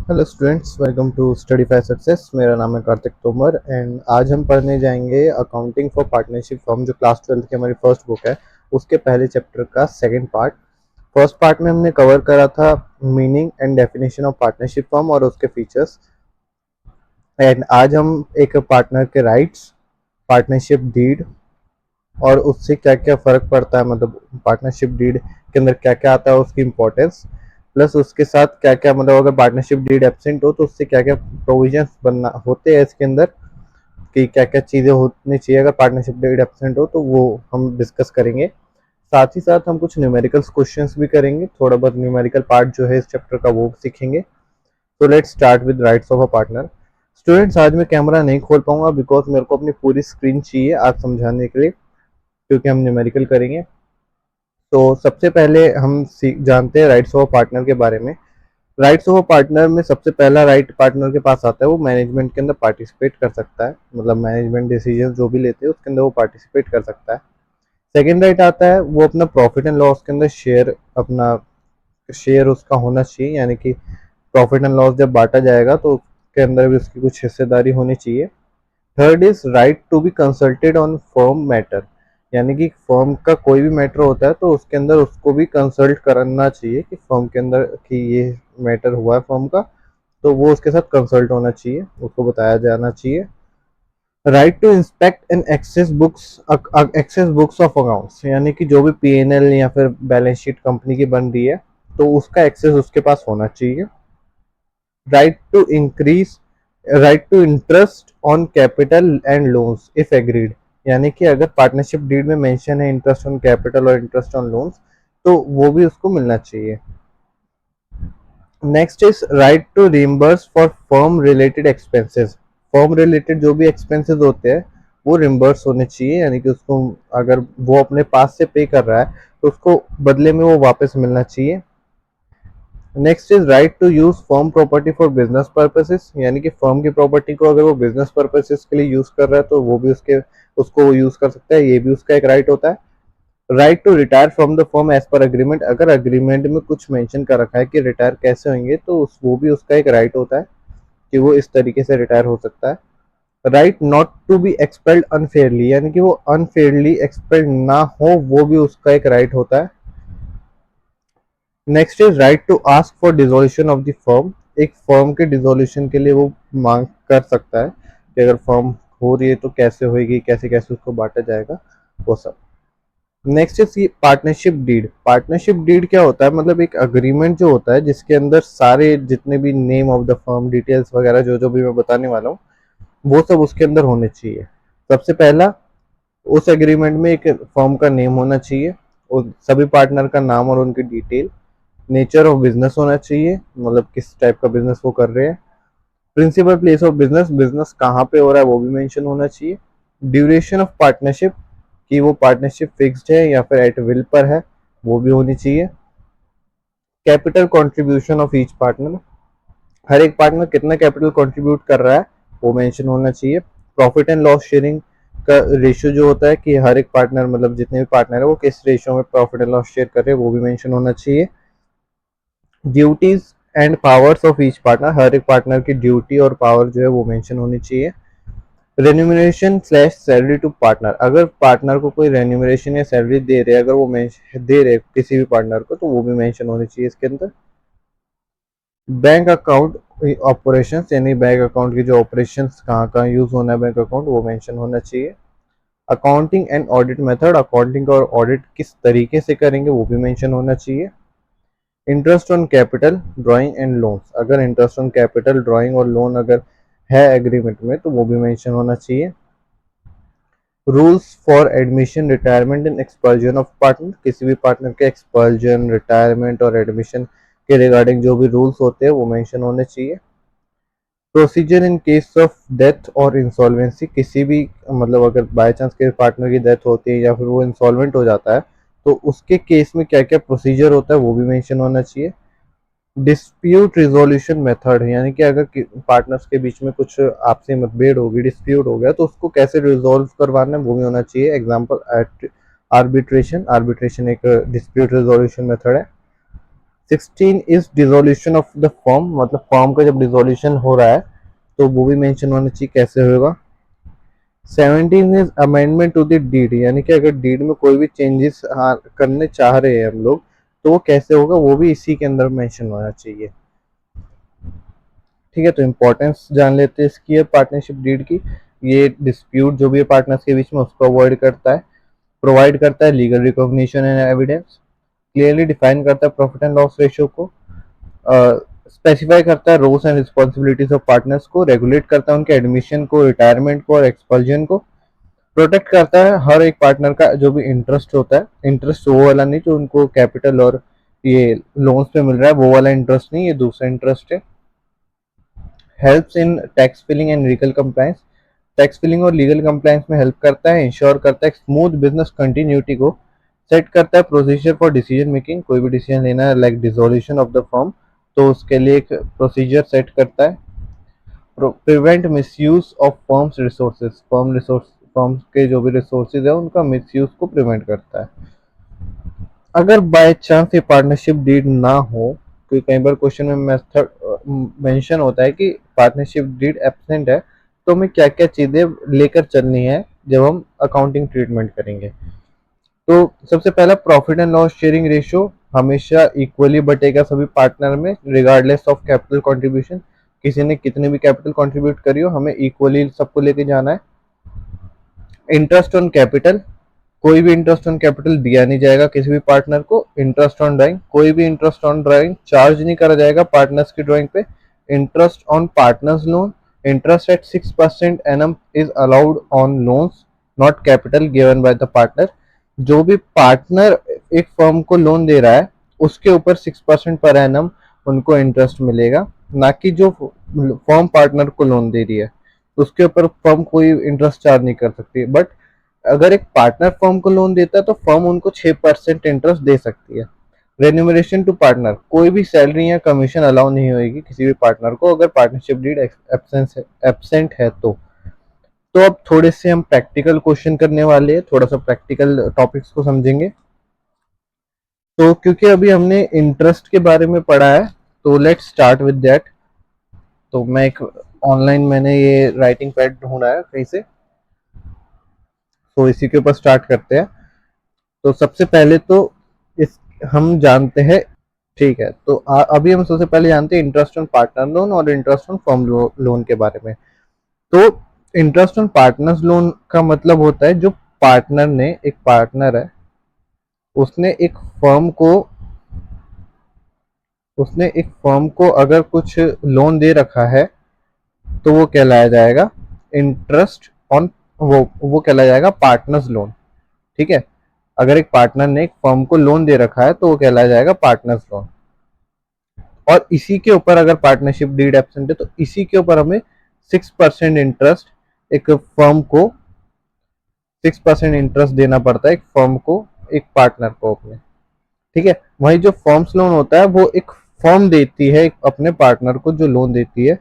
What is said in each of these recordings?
Hello students, welcome to study for success. मेरा नाम है कार्तिक तोमर एंड आज हम पढ़ने जाएंगे अकाउंटिंग फॉर पार्टनरशिप फर्म, जो क्लास 12 की हमारी फर्स्ट बुक है। उसके पहले चैप्टर का सेकंड पार्ट। फर्स्ट पार्ट में हमने कवर करा था meaning and definition of partnership firm और उसके फीचर्स। एंड आज हम एक पार्टनर के राइट्स, पार्टनरशिप डीड और उससे क्या क्या फ़र्क पड़ता है, मतलब पार्टनरशिप डीड के अंदर क्या क्या आता है, उसकी इम्पोर्टेंस, प्लस उसके साथ क्या क्या, मतलब अगर पार्टनरशिप डीड एब्सेंट हो तो उससे क्या क्या प्रोविजंस बनना होते हैं इसके अंदर, कि क्या क्या चीज़ें होनी चाहिए अगर पार्टनरशिप डीड एब्सेंट हो, तो वो हम डिस्कस करेंगे। साथ ही साथ हम कुछ न्यूमेरिकल्स क्वेश्चंस भी करेंगे, थोड़ा बहुत न्यूमेरिकल पार्ट जो है इस चैप्टर का वो सीखेंगे। तो let's start with rights of a partner. Students, आज मैं कैमरा नहीं खोल पाऊंगा बिकॉज मेरे को अपनी पूरी स्क्रीन चाहिए आज समझाने के लिए, क्योंकि हम न्यूमेरिकल करेंगे। तो सबसे पहले हम जानते हैं राइट्स ऑफ पार्टनर के बारे में। राइट्स ऑफ पार्टनर में सबसे पहला राइट पार्टनर के पास आता है, वो मैनेजमेंट के अंदर पार्टिसिपेट कर सकता है, मतलब मैनेजमेंट डिसीजन जो भी लेते हैं उसके अंदर वो पार्टिसिपेट कर सकता है। सेकेंड राइट आता है, वो अपना प्रॉफिट एंड लॉस के अंदर अपना शेयर उसका होना चाहिए, यानी कि प्रॉफिट एंड लॉस जब बांटा जाएगा तो उसके अंदर भी उसकी कुछ हिस्सेदारी होनी चाहिए। Third is right to be consulted on firm matter, यानी कि फर्म का कोई भी मैटर होता है तो उसके अंदर उसको भी कंसल्ट करना चाहिए कि फर्म के अंदर कि ये मैटर हुआ है फर्म का, तो वो उसके साथ कंसल्ट होना चाहिए, उसको बताया जाना चाहिए। Right to inspect and access books of accounts, यानी कि जो भी पीएनएल या फिर बैलेंस शीट कंपनी की बन रही है तो उसका एक्सेस उसके पास होना चाहिए। Right to increase right to interest on capital and loans if agreed, यानी कि अगर पार्टनरशिप डीड में मेंशन है इंटरेस्ट ऑन कैपिटल और इंटरेस्ट ऑन लोन्स, तो वो भी उसको मिलना चाहिए। Next is right to reimburse for firm related expenses, firm related जो भी एक्सपेंसेस होते हैं वो रिम्बर्स होने चाहिए, यानी कि उसको अगर वो अपने पास से पे कर रहा है तो उसको बदले में वो वापस मिलना चाहिए। Next is right to use firm property for business purposes, यानी कि फर्म की प्रॉपर्टी को अगर वो बिजनेस पर्पसेस के लिए यूज कर रहा है तो वो भी उसको वो यूज कर सकता है, ये भी उसका एक राइट होता है। Right to retire from the firm as per agreement, अगर अग्रीमेंट में कुछ मेंशन कर रखा है कि रिटायर कैसे होंगे तो वो भी उसका एक राइट होता है कि वो इस तरीके से रिटायर हो सकता है। Right not to be expelled unfairly, यानी कि वो अनफेयरली एक्सपेल्ड ना हो, वो भी उसका एक राइट होता है। Next is right to ask for dissolution of the firm, एक फर्म के डिसोल्यूशन के लिए वो मांग कर सकता है कि अगर फर्म हो रही है तो कैसे होगी, कैसे कैसे उसको बांटा जाएगा, वो सब। Next is partnership deed. Partnership deed क्या होता है, मतलब एक अग्रीमेंट जो होता है जिसके अंदर सारे जितने भी name of the firm details वगैरह जो जो भी मैं बताने वाला हूँ वो सब उसके अंदर होने चाहिए। सबसे पहला, उस एग्रीमेंट में एक फर्म का नेम होना चाहिए और सभी पार्टनर का नाम और उनकी डिटेल। नेचर ऑफ बिजनेस होना चाहिए, मतलब किस टाइप का बिजनेस वो कर रहे हैं। Principal place of business, business कहाँ पे हो रहा है वो भी मेंशन होना चाहिए। ड्यूरेशन ऑफ पार्टनरशिप, कि वो पार्टनरशिप फिक्स्ड है या फिर एट विल पर है, वो भी होनी चाहिए। Capital contribution of each partner, हर एक पार्टनर कितना कैपिटल कंट्रीब्यूट कर रहा है वो मेंशन होना चाहिए। प्रॉफिट एंड लॉस शेयरिंग का रेशियो जो होता है कि हर एक पार्टनर, मतलब जितने भी पार्टनर है वो किस रेशियो में प्रॉफिट एंड लॉस शेयर कर रहे हैं, वो भी मेंशन होना चाहिए। Duties and powers of each partner, हर एक पार्टनर की ड्यूटी और पावर जो है वो मेंशन होनी चाहिए। Remuneration slash salary to partner, अगर पार्टनर को कोई रेन्यूमरेशन या सैलरी दे रहे हैं, अगर वो दे रहे किसी भी पार्टनर को, तो वो भी मेंशन होनी चाहिए इसके अंदर। बैंक अकाउंट ऑपरेशंस, यानी बैंक अकाउंट की जो ऑपरेशंस कहाँ कहाँ यूज होना है बैंक अकाउंट, वो मेंशन होना चाहिए। Accounting and audit method, accounting और ऑडिट किस तरीके से करेंगे वो भी मेंशन होना चाहिए। Interest on capital drawing and loans, अगर इंटरेस्ट ऑन कैपिटल ड्राइंग और लोन अगर है एग्रीमेंट में तो वो भी मेंशन होना चाहिए। Rules for admission, retirement and expulsion of partner, किसी भी पार्टनर के एक्सपल्जन, रिटायरमेंट और एडमिशन के रिगार्डिंग जो भी रूल्स होते हैं वो मेंशन होने चाहिए। Procedure in case of death और इंसॉल्वेंसी, किसी भी, मतलब अगर बाय चांस के पार्टनर की डेथ होती है या फिर वो इंसॉल्वेंट हो जाता है तो उसके केस में क्या क्या प्रोसीजर होता है वो भी मेंशन होना चाहिए। डिस्प्यूट रिजोल्यूशन मेथड, यानी कि अगर पार्टनर्स के बीच में कुछ आपसी मतभेद होगी, डिस्प्यूट हो गया, तो उसको कैसे रिजोल्व करवाना है वो भी होना चाहिए। एग्जांपल आर्बिट्रेशन, आर्बिट्रेशन एक डिस्प्यूट रिजोल्यूशन मेथड है। 16 is dissolution of the firm, मतलब फर्म का जब डिसोल्यूशन हो रहा है तो वो भी मेंशन होना चाहिए कैसे होगा। 17 is amendment to the deed, यानी कि अगर डीड में कोई भी चेंजेस करने चाह रहे हैं हम लोग तो वो कैसे होगा, वो भी इसी के अंदर मेंशन होना चाहिए। ठीक है, तो इम्पोर्टेंस जान लेते हैं इसकी पार्टनरशिप डीड की। ये डिस्प्यूट जो भी है पार्टनर्स के बीच में उसको अवॉइड करता है, प्रोवाइड करता है legal recognition and evidence, clearly define करता है प्रॉफिट एंड लॉस रेशियो को, स्पेसिफाई करता है roles and responsibilities of partners को, रेगुलेट करता है उनके एडमिशन को, रिटायरमेंट को और एक्सपल्जन को, प्रोटेक्ट करता है हर एक पार्टनर का जो भी इंटरेस्ट होता है, इंटरेस्ट वो वाला नहीं जो उनको कैपिटल और ये लोन्स पे मिल रहा है वो वाला इंटरेस्ट नहीं, ये दूसरा इंटरेस्ट है। Helps in tax filing and legal compliance, tax filing और लीगल कंप्लायंस में हेल्प करता है, इंश्योर करता है स्मूथ बिजनेस कंटिन्यूटी को, सेट करता है प्रोसीजर फॉर डिसीजन मेकिंग, कोई भी डिसीजन लेना है like dissolution of the firm तो उसके लिए एक प्रोसीजर सेट करता है, prevent misuse of firms resources, firms के जो भी रिसोर्सेज है उनका मिसयूज को प्रिवेंट करता है। अगर बाय चांस ये पार्टनरशिप डीड ना हो, क्योंकि कई बार क्वेश्चन में मेथड मेंशन होता है कि पार्टनरशिप डीड एब्सेंट है तो हमें क्या क्या चीजें लेकर चलनी है जब हम अकाउंटिंग ट्रीटमेंट करेंगे। तो सबसे पहला profit and loss sharing ratio हमेशा इक्वली बटेगा सभी पार्टनर में रिगार्डलेस ऑफ कैपिटल कंट्रीब्यूशन, किसी ने कितने भी कैपिटल कंट्रीब्यूट करी हो हमें इक्वली सबको लेके जाना है। इंटरेस्ट ऑन कैपिटल, कोई भी इंटरेस्ट ऑन कैपिटल दिया नहीं जाएगा किसी भी पार्टनर को। इंटरेस्ट ऑन ड्राइंग, कोई भी इंटरेस्ट ऑन ड्राइंग चार्ज नहीं करा जाएगा पार्टनर्स की ड्राइंग पे। Interest on partners loan, interest eight 6% annum is allowed on loans not capital given by the partner, जो भी पार्टनर एक फर्म को लोन दे रहा है उसके ऊपर 6% पर एनम उनको इंटरेस्ट मिलेगा, ना कि जो फर्म पार्टनर को लोन दे रही है उसके ऊपर फर्म कोई इंटरेस्ट चार्ज नहीं कर सकती। बट अगर एक पार्टनर फर्म को लोन देता है तो फर्म उनको 6% इंटरेस्ट दे सकती है। रेन्यूमरेशन टू पार्टनर, कोई भी सैलरी या कमीशन अलाउ नहीं होगी किसी भी पार्टनर को अगर पार्टनरशिप डीड एब्सेंट है तो अब थोड़े से हम प्रैक्टिकल क्वेश्चन करने वाले हैं, थोड़ा सा प्रैक्टिकल टॉपिक्स को समझेंगे। तो क्योंकि अभी हमने इंटरेस्ट के बारे में पढ़ा है तो लेट्स स्टार्ट विद दैट। तो मैं एक ऑनलाइन मैंने ये राइटिंग पैड ढूंढा है कहीं से, तो इसी के ऊपर स्टार्ट करते हैं। तो सबसे पहले तो इस हम जानते हैं, ठीक है, तो अभी हम सबसे पहले जानते हैं इंटरेस्ट ऑन पार्टनर लोन और इंटरेस्ट ऑन फर्म लोन के बारे में। तो इंटरेस्ट ऑन पार्टनर्स लोन का मतलब होता है जो पार्टनर ने, एक पार्टनर है उसने एक फर्म को, उसने एक फर्म को अगर कुछ लोन दे रखा है तो वो कहलाया जाएगा इंटरेस्ट ऑन, वो कहलाया जाएगा पार्टनर्स लोन। ठीक है, अगर एक पार्टनर ने एक फर्म को लोन दे रखा है तो वो कहलाया जाएगा पार्टनर्स लोन। और इसी के ऊपर अगर पार्टनरशिप डीड एब्सेंट है तो इसी के ऊपर हमें 6% इंटरेस्ट एक फर्म को, 6% इंटरेस्ट देना पड़ता है एक फर्म को, एक पार्टनर को अपने। ठीक है, वही जो फर्म्स लोन होता है वो एक फर्म देती है अपने पार्टनर को, जो लोन देती है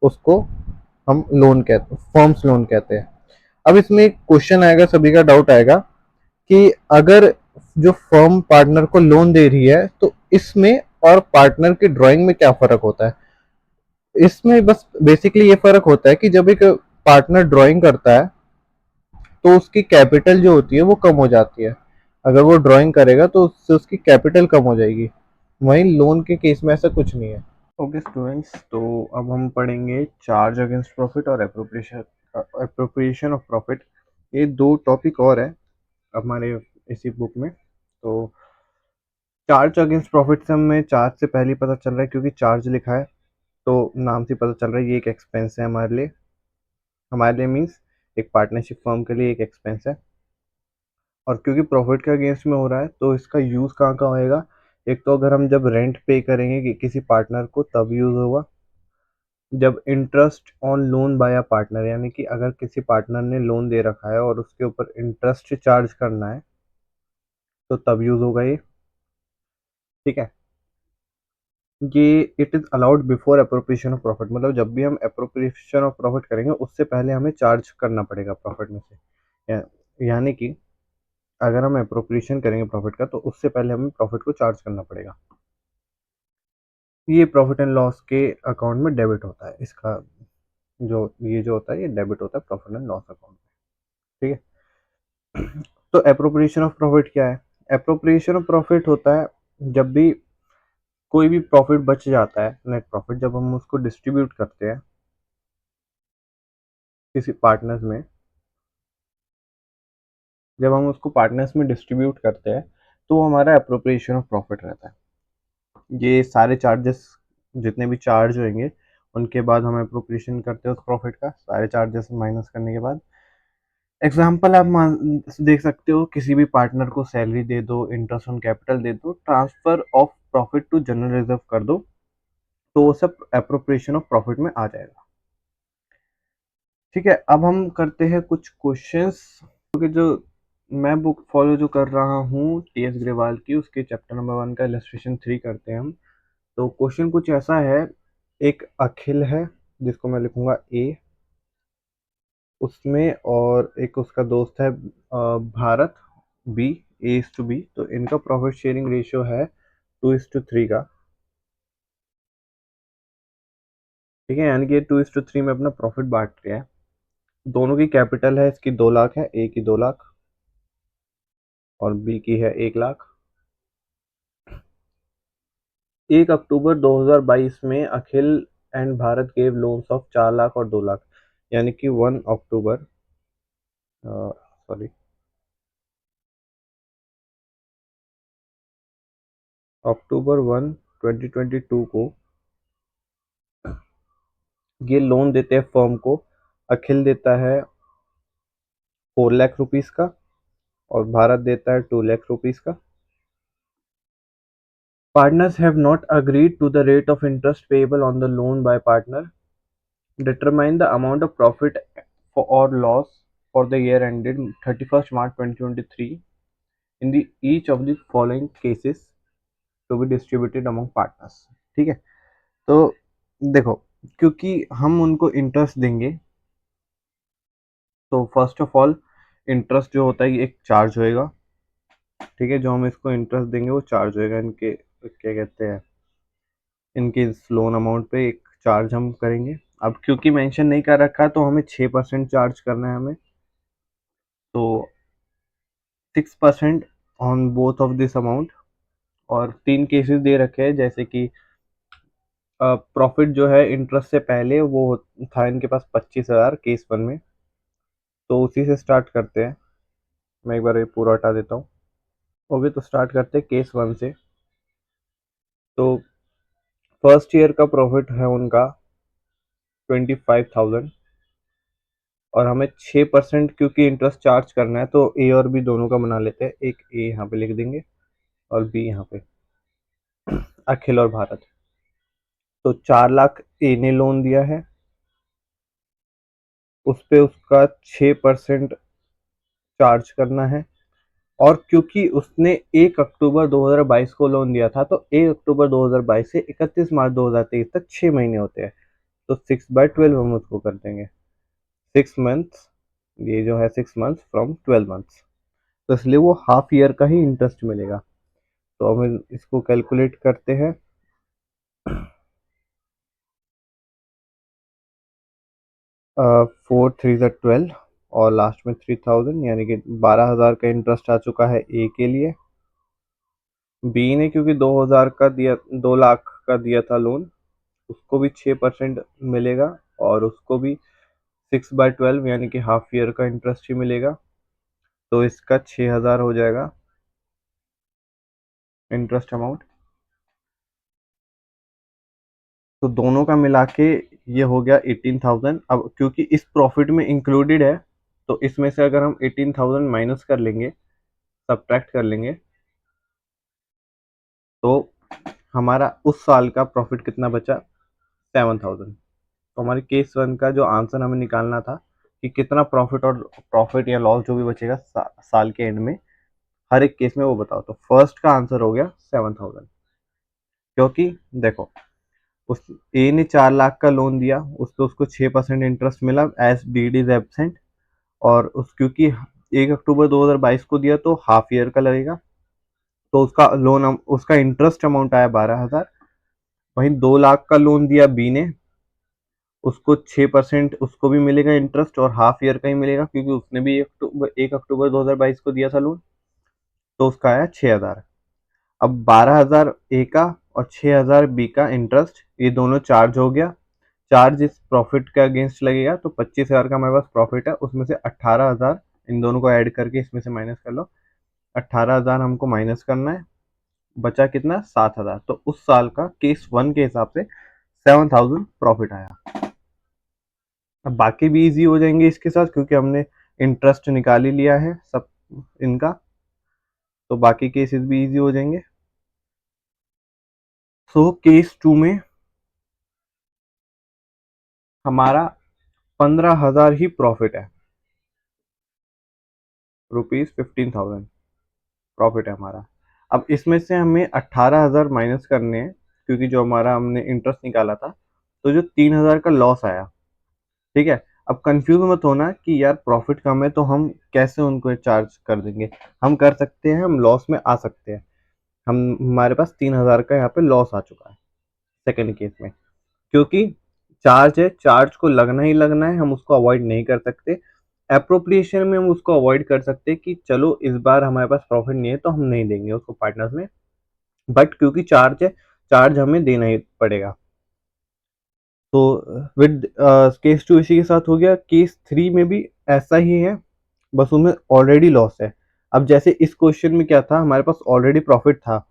उसको हम लोन कहते हैं, फर्म्स लोन कहते हैं। अब इसमें एक क्वेश्चन आएगा, सभी का डाउट आएगा कि अगर जो फर्म पार्टनर को लोन दे रही है तो इसमें और पार्टनर की ड्राइंग में क्या फर्क होता है। इसमें बस बेसिकली ये फर्क होता है कि जब एक पार्टनर ड्राइंग करता है तो उसकी कैपिटल जो होती है वो कम हो जाती है, अगर वो ड्राइंग करेगा तो उससे उसकी कैपिटल कम हो जाएगी। वहीं लोन के केस में ऐसा कुछ नहीं है। ओके स्टूडेंट्स, तो अब हम पढ़ेंगे चार्ज अगेंस्ट प्रॉफिट और एप्रोप्रिएशन ऑफ प्रॉफिट। ये दो टॉपिक और है हमारे इसी बुक में। तो चार्ज अगेंस्ट प्रॉफिट से हमें चार्ज से पहले ही पता चल रहा है, क्योंकि चार्ज लिखा है तो नाम से पता चल रहा है ये एक एक्सपेंस है हमारे लिए। हमारे लिए मीन्स एक पार्टनरशिप फर्म के लिए एक एक्सपेंस है। और क्योंकि प्रॉफिट के अगेंस्ट में हो रहा है तो इसका यूज़ कहाँ कहाँ होएगा। एक तो अगर हम जब रेंट पे करेंगे कि किसी पार्टनर को तब यूज़ होगा, जब interest on loan by partner, यानी कि अगर किसी पार्टनर ने लोन दे रखा है और उसके ऊपर इंटरेस्ट चार्ज करना है तो तब यूज़ होगा ये। ठीक है, ये it is allowed before appropriation of profit, मतलब जब भी हम अप्रोप्रिएशन ऑफ प्रॉफिट करेंगे उससे पहले हमें चार्ज करना पड़ेगा प्रॉफिट में से। यानी कि अगर हम अप्रोप्रिएशन करेंगे प्रॉफिट का तो उससे पहले हमें प्रॉफिट को चार्ज करना पड़ेगा। ये प्रॉफिट एंड लॉस के अकाउंट में डेबिट होता है। इसका जो होता है ये डेबिट होता है प्रॉफिट एंड लॉस अकाउंट में। ठीक है। तो एप्रोप्रिएशन ऑफ प्रॉफिट क्या है? एप्रोप्रिएशन ऑफ प्रॉफिट होता है जब भी कोई भी प्रॉफिट बच जाता है, नेट प्रॉफिट, जब हम उसको डिस्ट्रीब्यूट करते हैं किसी पार्टनर्स में, जब हम उसको पार्टनर्स में डिस्ट्रीब्यूट करते हैं तो वो हमारा एप्रोप्रिएशन ऑफ प्रॉफिट रहता है। ये सारे चार्जेस, जितने भी चार्ज होंगे उनके बाद हम एप्रोप्रिएशन करते हैं उस प्रॉफिट का, सारे चार्जेस माइनस करने के बाद। एग्जाम्पल आप देख सकते हो, किसी भी पार्टनर को सैलरी दे दो, इंटरेस्ट ऑन कैपिटल दे दो, transfer of profit to general reserve कर दो, तो वो सब एप्रोप्रिएशन ऑफ प्रॉफिट में आ जाएगा। ठीक है, अब हम करते हैं कुछ क्वेश्चंस, क्योंकि जो मैं बुक फॉलो जो कर रहा हूँ टी एस ग्रेवाल की, उसके चैप्टर नंबर 1 का इलस्ट्रेशन 3 करते हैं हम। तो क्वेश्चन कुछ ऐसा है, एक अखिल है जिसको मैं लिखूंगा ए उसमें, और एक उसका दोस्त है भारत, बी, A:B, तो इनका प्रॉफिट शेयरिंग रेशियो है 2:3 का। ठीक है, यानी कि 2:3 में अपना प्रॉफिट बांट रहे हैं। दोनों की कैपिटल है, इसकी 2 लाख है, ए की 2 लाख और बी की है 1 लाख। 1 अक्टूबर 2022 में Akhil and Bharat gave loans of 4 lakh और 2 लाख, यानी कि 1 अक्टूबर, सॉरी, अक्टूबर 1, 2022 को ये लोन देते हैं फर्म को। अखिल देता है 4 लाख रुपीज का और भारत देता है 2 लाख रुपीज का। Partners have not agreed to the rate of interest payable on the loan by partner. Determine the amount of profit और loss for the year ended 31 March 2023 in the each of the following cases to be distributed among partners. ठीक है, तो देखो, क्योंकि हम उनको interest देंगे, तो फर्स्ट ऑफ ऑल इंटरेस्ट जो होता है ये एक चार्ज होएगा। ठीक है, जो हम इसको इंटरेस्ट देंगे वो चार्ज होएगा, इनके क्या कहते हैं, इनके इस लोन अमाउंट पे एक चार्ज हम करेंगे। अब क्योंकि मेंशन नहीं कर रखा तो हमें 6% चार्ज करना है हमें, तो 6% on both of this amount. और 3 केसेस दे रखे हैं, जैसे कि प्रॉफिट जो है इंटरेस्ट से पहले वो था इनके पास 25,000 केस 1 में, तो उसी से स्टार्ट करते हैं। मैं एक बार ये पूरा हटा देता हूँ। ओके, तो स्टार्ट करते हैं केस 1 से। तो फर्स्ट ईयर का प्रॉफिट है उनका 25,000, और हमें 6% क्योंकि इंटरेस्ट चार्ज करना है, तो ए और बी दोनों का बना लेते हैं। एक ए यहाँ पे लिख देंगे और बी यहाँ पे, अखिल और भारत। तो 4 लाख ए ने लोन दिया है, उस पे उसका 6% चार्ज करना है। और क्योंकि उसने 1 अक्टूबर 2022 को लोन दिया था, तो 1 अक्टूबर 2022 से 31 मार्च 2023 तक 6 महीने होते हैं, तो 6/12 हम उसको कर देंगे। 6 मंथ्स, ये जो है 6 मंथ्स फ्रॉम 12 मंथ्स, तो इसलिए वो हाफ ईयर का ही इंटरेस्ट मिलेगा। तो हम इसको कैलकुलेट करते हैं। 4 3 12 और लास्ट में 3000, यानी कि 12,000 का इंटरेस्ट आ चुका है ए के लिए। बी ने क्योंकि 2,000 का दिया, 2 लाख का दिया था लोन, उसको भी 6% मिलेगा, और उसको भी 6/12 यानी कि हाफ ईयर का इंटरेस्ट ही मिलेगा, तो इसका 6,000 हो जाएगा इंटरेस्ट अमाउंट। तो दोनों का मिला के ये हो गया 18,000। अब क्योंकि इस प्रॉफिट में इंक्लूडेड है, तो इसमें से अगर हम 18,000 माइनस कर लेंगे, सब्ट्रैक्ट कर लेंगे, तो हमारा उस साल का प्रॉफिट कितना बचा? 7,000। तो हमारे केस 1 का जो आंसर हमें निकालना था कि कितना प्रॉफिट और प्रॉफिट या लॉस जो भी बचेगा साल के एंड में, हर एक केस में वो बताओ। तो फर्स्ट का आंसर हो गया 7,000, क्योंकि देखो, उस ए ने 4 लाख का लोन दिया, उस पर उसको 6% इंटरेस्ट मिला एज डीड इज एबसेंट, और उस क्योंकि 1 अक्टूबर 2022 को दिया तो हाफ ईयर का लगेगा, तो उसका लोन, उसका इंटरेस्ट अमाउंट आया 12,000, वहीं 2 लाख का लोन दिया बी ने, उसको 6% उसको भी मिलेगा इंटरेस्ट, और हाफ ईयर का ही मिलेगा क्योंकि उसने भी 1 अक्टूबर 2022 को दिया था लोन, तो उसका आया 6,000। अब 12,000 ए का और 6,000 बी का इंटरेस्ट, ये दोनों चार्ज हो गया। चार्ज इस प्रॉफिट के अगेंस्ट लगेगा, तो 25,000 का हमारे पास प्रॉफिट है, उसमें से 18,000 इन दोनों को ऐड करके इसमें से माइनस कर लो। 18,000 हमको माइनस करना है, बचा कितना, 7,000। तो उस साल का केस 1 के हिसाब से 7,000 प्रॉफिट आया। अब बाकी भी इजी हो जाएंगे इसके साथ, क्योंकि हमने इंटरेस्ट निकाल ही लिया है सब इनका, तो बाकी केसेस भी इजी हो जाएंगे। सो केस 2 में हमारा 15,000 ही प्रॉफिट है, ₹15,000 प्रॉफिट है हमारा। अब इसमें से हमें 18,000 माइनस करने हैं, क्योंकि जो हमारा हमने इंटरेस्ट निकाला था, तो जो 3,000 का लॉस आया, ठीक है। अब कंफ्यूज मत होना कि यार प्रॉफिट कम है तो हम कैसे उनको चार्ज कर देंगे। हम कर सकते हैं, हम लॉस में आ सकते हैं। हम हमारे पास 3,000 का यहाँ पे लॉस आ चुका है सेकेंड केस में, क्योंकि चार्ज है, चार्ज को लगना ही लगना है, हम उसको अवॉइड नहीं कर सकते। एप्रोप्रिएशन में हम उसको अवॉइड कर सकते हैं कि चलो इस बार हमारे पास प्रॉफिट नहीं है तो हम नहीं देंगे उसको पार्टनर्स में, बट क्योंकि चार्ज है, चार्ज हमें देना ही पड़ेगा। तो विद केस 2 इसी के साथ हो गया। केस 3 में भी ऐसा ही है, बस उनमें ऑलरेडी लॉस है। अब जैसे इस क्वेश्चन में क्या था, हमारे पास ऑलरेडी प्रॉफिट था,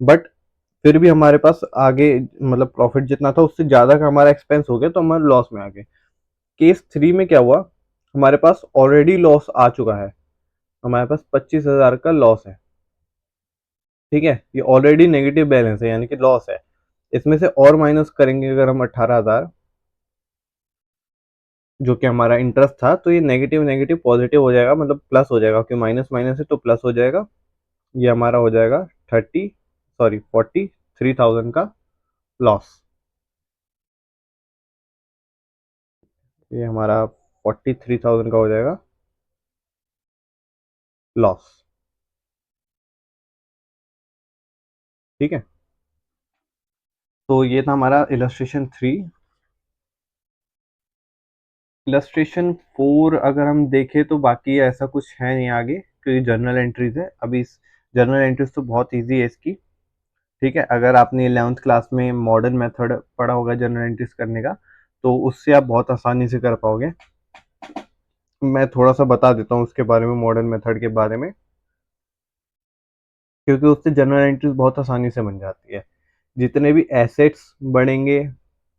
बट फिर भी हमारे पास आगे मतलब प्रॉफिट जितना था उससे ज़्यादा का हमारा एक्सपेंस हो गया, तो हमारे लॉस में आ गए। केस 3 में क्या हुआ, हमारे पास ऑलरेडी लॉस आ चुका है, हमारे पास 25,000 का लॉस है, ठीक है। ये ऑलरेडी नेगेटिव बैलेंस है, यानी कि लॉस है। इसमें से और माइनस करेंगे अगर हम 18,000, जो कि हमारा इंटरेस्ट था, तो ये नेगेटिव नेगेटिव पॉजिटिव हो जाएगा, मतलब प्लस हो जाएगा, क्योंकि माइनस माइनस है तो प्लस हो जाएगा। ये हमारा हो जाएगा 43,000 का लॉस। ये हमारा 43,000 का हो जाएगा लॉस, ठीक है। तो ये था हमारा इलस्ट्रेशन 3। इलस्ट्रेशन 4 अगर हम देखें तो बाकी ऐसा कुछ है नहीं आगे, क्योंकि जर्नल एंट्रीज है। अभी इस जर्नल एंट्रीज तो बहुत इजी है इसकी, ठीक है। अगर आपने 11th क्लास में मॉडर्न मेथड पढ़ा होगा जनरल एंट्रीज करने का, तो उससे आप बहुत आसानी से कर पाओगे। मैं थोड़ा सा बता देता हूँ उसके बारे में, मॉडर्न मेथड के बारे में, क्योंकि उससे जनरल एंट्रीज बहुत आसानी से बन जाती है। जितने भी एसेट्स बढ़ेंगे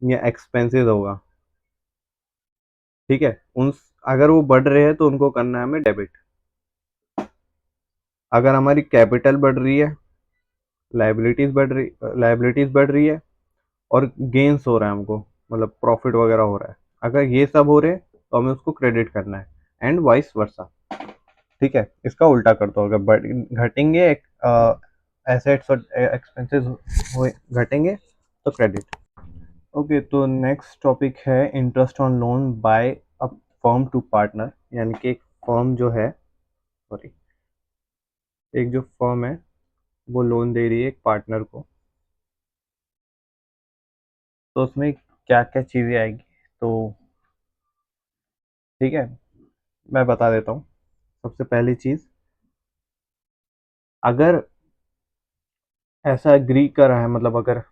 या एक्सपेंसेस होगा, ठीक है, उन अगर वो बढ़ रहे हैं तो उनको करना है हमें डेबिट। अगर हमारी कैपिटल बढ़ रही है, लाइबिलिटीज बढ़ रही है, और गेन्स हो रहा है हमको, मतलब प्रॉफिट वगैरह हो रहा है, अगर ये सब हो रहे हैं तो हमें उसको क्रेडिट करना है, एंड वाइस वर्सा, ठीक है। इसका उल्टा कर दो, अगर घटेंगे एसेट्स और एक्सपेंसेस घटेंगे तो क्रेडिट। ओके, तो नेक्स्ट टॉपिक है interest on loan by a firm to partner, यानी कि एक फर्म जो है, सॉरी, एक जो फर्म है वो लोन दे रही है एक पार्टनर को, तो उसमें क्या क्या चीज़ें आएगी, तो ठीक है, मैं बता देता हूँ। सबसे पहली चीज़, अगर ऐसा एग्री करा है, मतलब अगर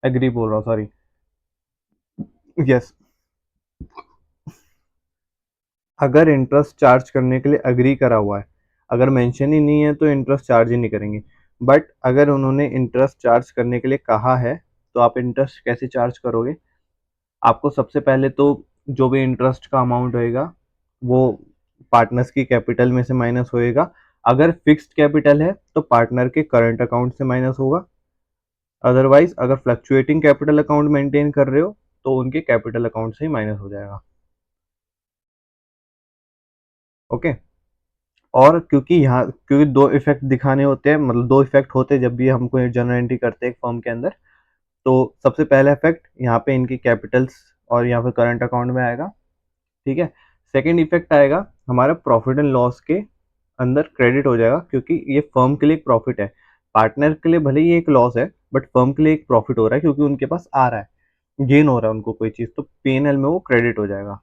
एग्री बोल रहा हूँ, सॉरी, यस, अगर इंटरेस्ट चार्ज करने के लिए एग्री करा हुआ है, अगर मेंशन ही नहीं है तो इंटरेस्ट चार्ज ही नहीं करेंगे। बट अगर उन्होंने इंटरेस्ट चार्ज करने के लिए कहा है, तो आप इंटरेस्ट कैसे चार्ज करोगे। आपको सबसे पहले तो जो भी इंटरेस्ट का अमाउंट होएगा वो पार्टनर्स की कैपिटल में से माइनस होएगा। अगर फिक्स्ड कैपिटल है तो पार्टनर के करंट अकाउंट से माइनस होगा। अदरवाइज अगर फ्लक्चुएटिंग कैपिटल अकाउंट मेंटेन कर रहे हो तो उनके कैपिटल अकाउंट से ही माइनस हो जाएगा, ओके। और क्योंकि यहाँ, क्योंकि दो इफेक्ट दिखाने होते हैं, मतलब दो इफेक्ट होते हैं जब भी हम कोई जनरल एंट्री करते हैं एक फर्म के अंदर, तो सबसे पहला इफेक्ट यहाँ पे इनकी कैपिटल्स और यहाँ पे करंट अकाउंट में आएगा, ठीक है। सेकेंड इफेक्ट आएगा हमारा प्रॉफिट एंड लॉस के अंदर क्रेडिट हो जाएगा, क्योंकि ये फर्म के लिए एक प्रॉफिट है, पार्टनर के लिए भले ही एक लॉस है, बट फर्म के लिए एक प्रॉफिट हो रहा है क्योंकि उनके पास आ रहा है, गेन हो रहा है उनको कोई चीज़, तो P&L में वो क्रेडिट हो जाएगा।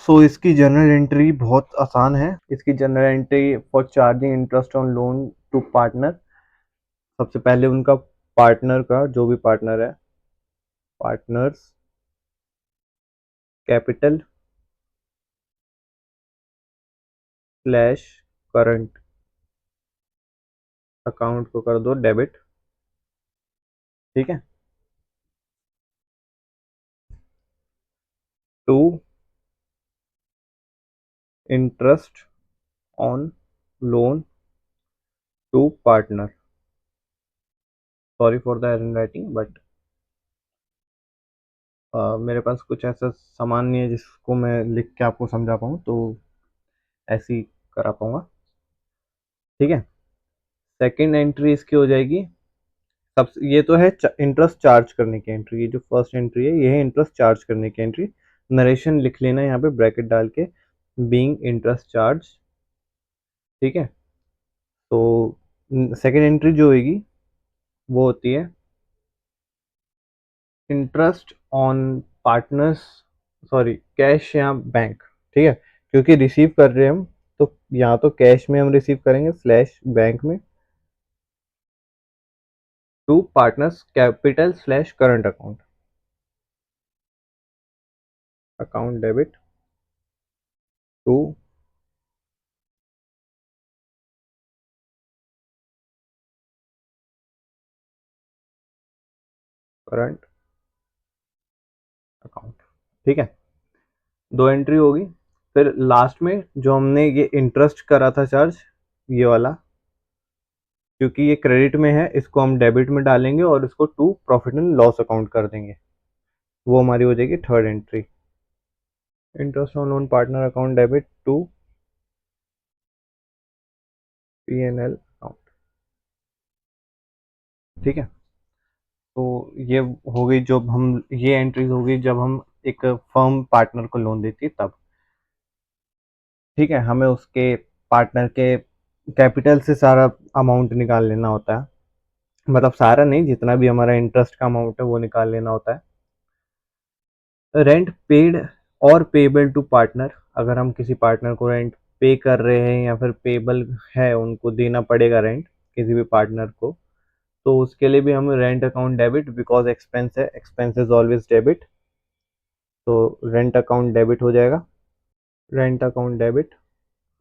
सो इसकी जर्नल एंट्री बहुत आसान है। इसकी journal entry for charging interest on loan to partner, सबसे पहले उनका पार्टनर का जो भी पार्टनर है, partners capital slash current account को कर दो डेबिट, ठीक है, to interest on loan to partner. Sorry for the error writing, but मेरे पास कुछ ऐसा सामान नहीं है जिसको मैं लिख के आपको समझा पाऊँ, तो ऐसे ही करा पाऊंगा, ठीक है। सेकंड एंट्री इसकी हो जाएगी, सब ये तो है इंटरेस्ट चार्ज करने की एंट्री, ये जो फर्स्ट एंट्री है ये है इंटरेस्ट चार्ज करने की एंट्री। नरेशन लिख लेना यहाँ पे ब्रैकेट डाल के, बीइंग इंटरेस्ट चार्ज, ठीक है। तो सेकंड एंट्री जो होगी वो होती है interest on partners, sorry cash या बैंक, ठीक है, क्योंकि रिसीव कर रहे हैं हम, तो यहाँ तो कैश में हम रिसीव करेंगे स्लैश बैंक में, to partners capital slash current account, account debit to current account, ठीक है। दो एंट्री होगी। फिर लास्ट में जो हमने ये इंटरेस्ट करा था चार्ज, ये वाला, क्योंकि ये क्रेडिट में है इसको हम डेबिट में डालेंगे और इसको to profit and loss account कर देंगे, वो हमारी हो जाएगी third entry, interest on loan partner account debit to P&L account, ठीक है। तो ये हो गई, जब हम ये एंट्रीज हो गई जब हम एक फर्म पार्टनर को लोन देती है तब, ठीक है। हमें उसके पार्टनर के कैपिटल से सारा अमाउंट निकाल लेना होता है, मतलब सारा नहीं, जितना भी हमारा इंटरेस्ट का अमाउंट है वो निकाल लेना होता है। रेंट पेड और पेबल टू पार्टनर, अगर हम किसी पार्टनर को रेंट पे कर रहे हैं या फिर पेबल है, उनको देना पड़ेगा रेंट किसी भी पार्टनर को, तो उसके लिए भी हम rent account debit, because expense है, एक्सपेंस इज ऑलवेज डेबिट, तो रेंट अकाउंट डेबिट हो जाएगा। रेंट अकाउंट डेबिट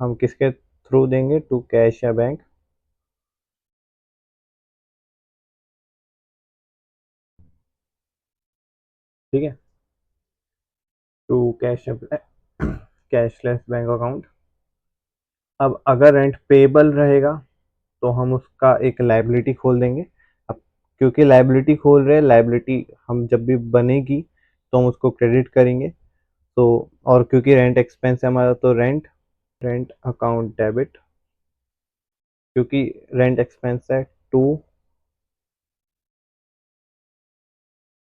हम किसके थ्रू देंगे, टू कैश या बैंक, ठीक है, to cash cashless bank account. अब अगर रेंट पेबल रहेगा तो हम उसका एक लाइबिलिटी खोल देंगे। अब क्योंकि लाइबिलिटी खोल रहे हैं, लाइबिलिटी हम जब भी बनेगी तो हम उसको क्रेडिट करेंगे, तो और क्योंकि रेंट एक्सपेंस है हमारा, तो रेंट अकाउंट डेबिट, क्योंकि रेंट एक्सपेंस है, टू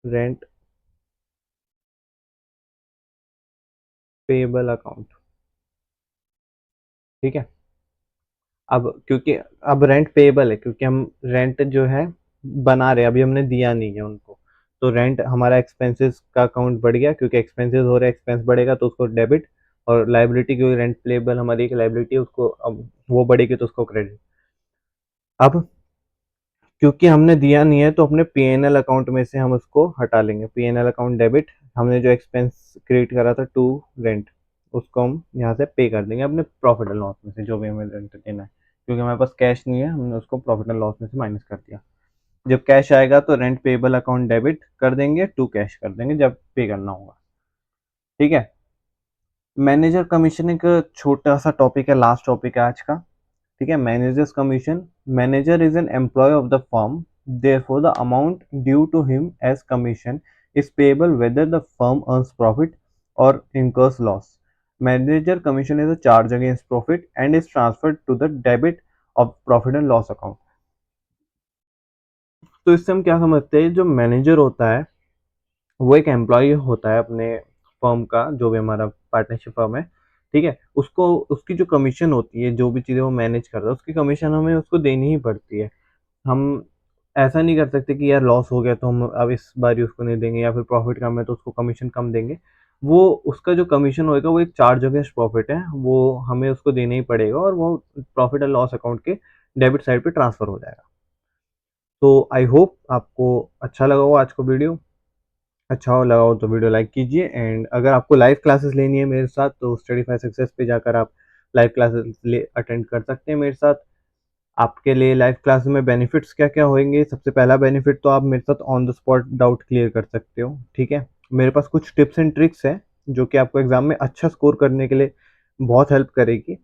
रेंट पेबल अकाउंट, ठीक है। अब क्योंकि अब रेंट पेबल है, क्योंकि हम रेंट जो है बना रहे हैं, अभी हमने दिया नहीं है उनको, तो रेंट हमारा एक्सपेंसेस का अकाउंट बढ़ गया, क्योंकि एक्सपेंसेस हो रहे हैं, एक्सपेंस बढ़ेगा तो उसको डेबिट, और लाइबिलिटी क्योंकि रेंट पेबल हमारी एक लाइबिलिटी है, उसको अब वो बढ़ेगी तो उसको क्रेडिट। अब क्योंकि हमने दिया नहीं है तो अपने P&L अकाउंट में से हम उसको हटा लेंगे, P&L अकाउंट डेबिट, हमने जो एक्सपेंस क्रिएट करा था टू रेंट, उसको हम यहाँ से पे कर देंगे अपने प्रॉफिट एंड लॉस में से, जो भी हमें रेंट देना है, क्योंकि हमारे पास कैश नहीं है, हमने उसको प्रॉफिट एंड लॉस में से माइनस कर दिया। जब कैश आएगा तो रेंट पेबल अकाउंट डेबिट कर देंगे, टू कैश कर देंगे जब पे करना होगा, ठीक है। मैनेजर कमीशन एक छोटा सा टॉपिक है, लास्ट टॉपिक है आज का, ठीक है। Managers commission, manager is an employee of the firm, therefore the amount due to him as commission is payable whether the firm earns profit or incurs loss. Manager commission is a charge against profit and is transferred to the debit of profit and loss account. तो इससे हम क्या समझते हैं, जो manager होता है वो एक एम्प्लॉय होता है अपने फर्म का, जो भी हमारा पार्टनरशिप फर्म है, ठीक है। उसको उसकी जो कमीशन होती है, जो भी चीज़ें वो मैनेज करता है, उसकी कमीशन हमें उसको देनी ही पड़ती है। हम ऐसा नहीं कर सकते कि यार लॉस हो गया तो हम अब इस बारी उसको नहीं देंगे, या फिर प्रॉफिट कम है तो उसको कमीशन कम देंगे। वो उसका जो कमीशन होएगा वो एक चार्ज अगेंस्ट प्रॉफिट है, वो हमें उसको देना ही पड़ेगा, और वो प्रॉफिट एंड लॉस अकाउंट के डेबिट साइड पे ट्रांसफर हो जाएगा। तो आई होप आपको अच्छा लगा हो आज का वीडियो। अच्छा हो लगा हो तो वीडियो लाइक कीजिए, एंड अगर आपको लाइव क्लासेस लेनी है मेरे साथ तो स्टडीफाई सक्सेस पे जाकर आप लाइव क्लासेस ले अटेंड कर सकते हैं मेरे साथ। आपके लिए लाइव क्लास में बेनिफिट्स क्या क्या होंगे? सबसे पहला बेनिफिट तो आप मेरे साथ on the spot doubt clear कर सकते हो, ठीक है। मेरे पास कुछ टिप्स एंड ट्रिक्स हैं जो कि आपको एग्जाम में अच्छा स्कोर करने के लिए बहुत हेल्प करेगी।